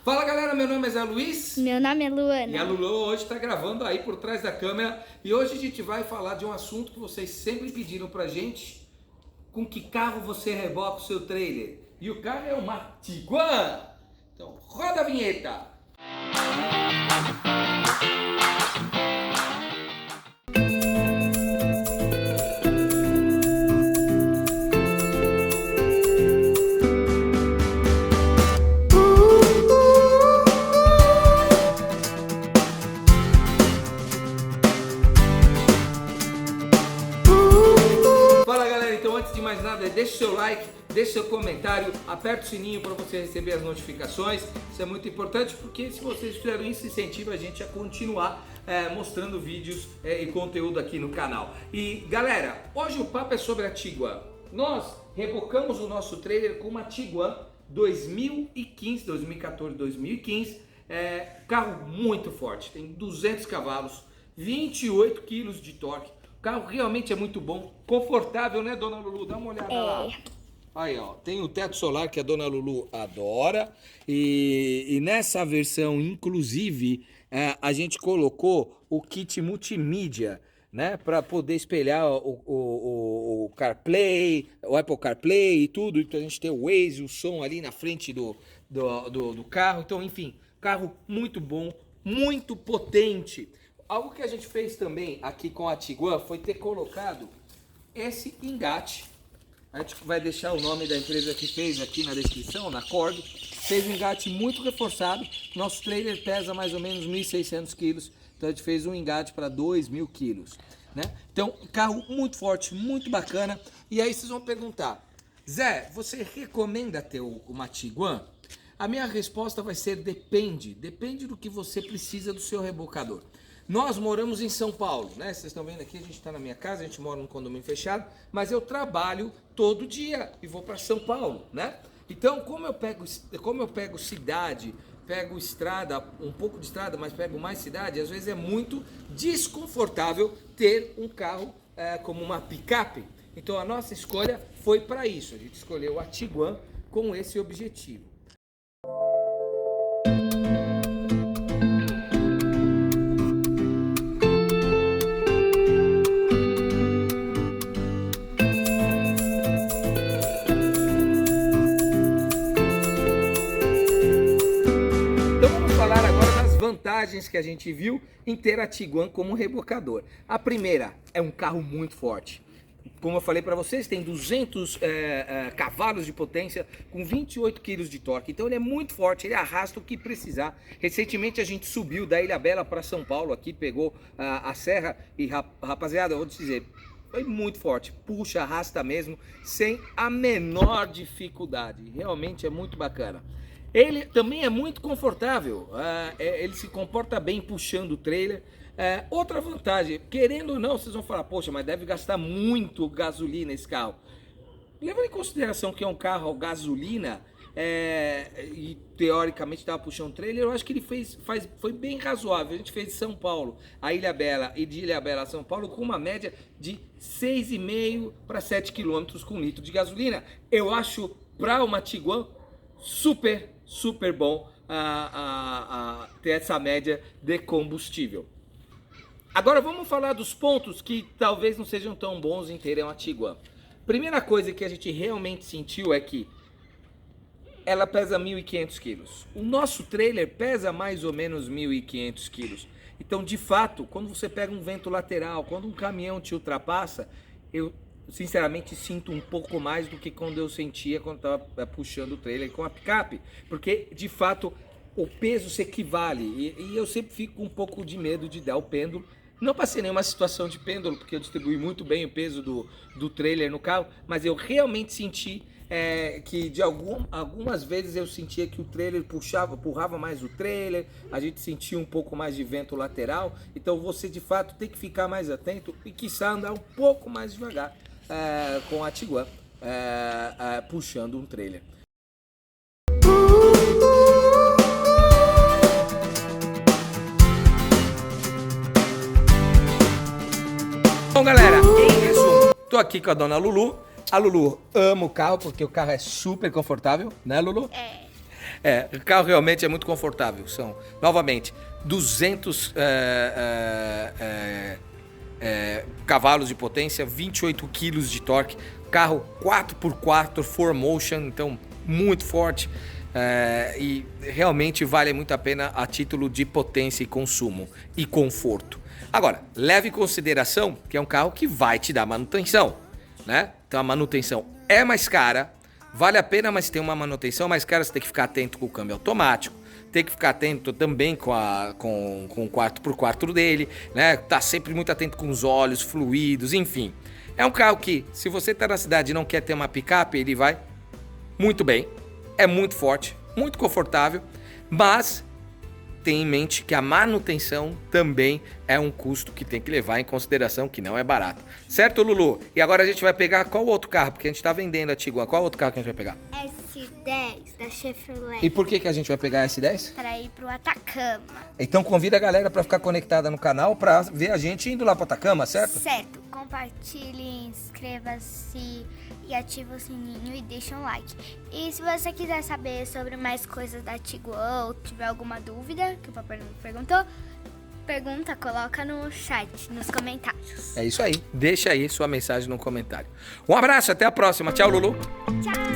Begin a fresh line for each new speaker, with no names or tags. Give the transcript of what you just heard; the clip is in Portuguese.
Fala galera, meu nome é Zé Luiz.
Meu nome é Luana.
E a Lulu hoje está gravando aí por trás da câmera. E hoje a gente vai falar de um assunto que vocês sempre pediram pra gente. Com que carro você reboca o seu trailer? E o carro é uma Tiguan. Então roda a vinheta. Antes de mais nada, deixe seu like, deixe seu comentário, aperte o sininho para você receber as notificações. Isso é muito importante porque se vocês fizeram isso, incentiva a gente a continuar mostrando vídeos e conteúdo aqui no canal. E galera, hoje o papo é sobre a Tiguan. Nós rebocamos o nosso trailer com uma Tiguan 2015, 2014, 2015. Carro muito forte, tem 200 cavalos, 28 quilos de torque. O carro realmente é muito bom, confortável, né, dona Lulu? Dá uma olhada lá. Aí, ó, tem o teto solar que a dona Lulu adora. E nessa versão, inclusive, a gente colocou o kit multimídia, né, para poder espelhar o CarPlay, o Apple CarPlay e tudo. Então a gente tem o Waze, o som ali na frente do carro. Então, enfim, carro muito bom, muito potente. Algo que a gente fez também aqui com a Tiguan foi ter colocado esse engate. A gente vai deixar o nome da empresa que fez aqui na descrição, na Cordo. Fez um engate muito reforçado. Nosso trailer pesa mais ou menos 1.600 quilos. Então a gente fez um engate para 2.000 quilos. Né? Então, carro muito forte, muito bacana. E aí vocês vão perguntar, Zé, você recomenda ter uma Tiguan? A minha resposta vai ser depende. Depende do que você precisa do seu rebocador. Nós moramos em São Paulo, né? Vocês estão vendo aqui, a gente está na minha casa, a gente mora num condomínio fechado, mas eu trabalho todo dia e vou para São Paulo, né? Então, como eu pego cidade, pego estrada, um pouco de estrada, mas pego mais cidade, às vezes é muito desconfortável ter um carro como uma picape. Então, a nossa escolha foi para isso. A gente escolheu a Tiguan com esse objetivo. Vantagens que a gente viu em ter a Tiguan como rebocador. A primeira, é um carro muito forte. Como eu falei para vocês, tem 200 cavalos de potência com 28 quilos de torque. Então ele é muito forte, ele arrasta o que precisar. Recentemente a gente subiu da Ilhabela para São Paulo, aqui pegou a serra e rapaziada, eu vou te dizer, foi muito forte. Puxa, arrasta mesmo, sem a menor dificuldade. Realmente é muito bacana. Ele também é muito confortável, ele se comporta bem puxando o trailer. Outra vantagem, querendo ou não, vocês vão falar, poxa, mas deve gastar muito gasolina esse carro. Levando em consideração que é um carro a gasolina e teoricamente estava puxando o trailer, eu acho que ele foi bem razoável. A gente fez de São Paulo a Ilhabela e de Ilhabela a São Paulo com uma média de 6,5 para 7 km com litro de gasolina. Eu acho para uma Tiguan super bom ter essa média de combustível. Agora vamos falar dos pontos que talvez não sejam tão bons em terem uma Tiguan. Primeira coisa que a gente realmente sentiu é que ela pesa 1.500 quilos. O nosso trailer pesa mais ou menos 1.500 quilos. Então, de fato, quando você pega um vento lateral, quando um caminhão te ultrapassa, eu sinceramente sinto um pouco mais do que quando eu sentia quando estava puxando o trailer com a picape, porque de fato o peso se equivale e eu sempre fico com um pouco de medo de dar o pêndulo. Não passei nenhuma situação de pêndulo porque eu distribuí muito bem o peso do trailer no carro, mas eu realmente senti que de algumas vezes eu sentia que o trailer empurrava mais o trailer, a gente sentia um pouco mais de vento lateral, então você de fato tem que ficar mais atento e quiçá andar um pouco mais devagar com a Tiguan puxando um trailer. Bom galera, em resumo, tô aqui com a dona Lulu. A Lulu ama o carro porque o carro é super confortável, né Lulu? O carro realmente é muito confortável. São, novamente, 200 cavalos de potência, 28 quilos de torque. Carro 4x4 4Motion, então muito forte. E realmente vale muito a pena a título de potência e consumo e conforto. Agora, leve em consideração que é um carro que vai te dar manutenção, né? Então a manutenção é mais cara, vale a pena, mas tem uma manutenção mais cara. Você tem que ficar atento com o câmbio automático, tem que ficar atento também com o 4x4 dele, né? Tá sempre muito atento com os óleos, fluidos, enfim. É um carro que, se você tá na cidade e não quer ter uma picape, ele vai muito bem. É muito forte, muito confortável, mas tenha em mente que a manutenção também é um custo que tem que levar em consideração, que não é barato. Certo, Lulu? E agora a gente vai pegar qual outro carro? Porque a gente tá vendendo a Tiguan. Qual outro carro que a gente vai pegar?
S10 da Chevrolet.
E por que a gente vai pegar a S10?
Para ir pro Atacama.
Então convida a galera para ficar conectada no canal para ver a gente indo lá para Atacama, certo?
Certo. Compartilhe, inscreva-se e ative o sininho e deixe um like. E se você quiser saber sobre mais coisas da Tiguan ou tiver alguma dúvida, que o papai não perguntou, coloca no chat, nos comentários.
É isso aí. Deixa aí sua mensagem no comentário. Um abraço, até a próxima. Tchau, Lulu.
Tchau!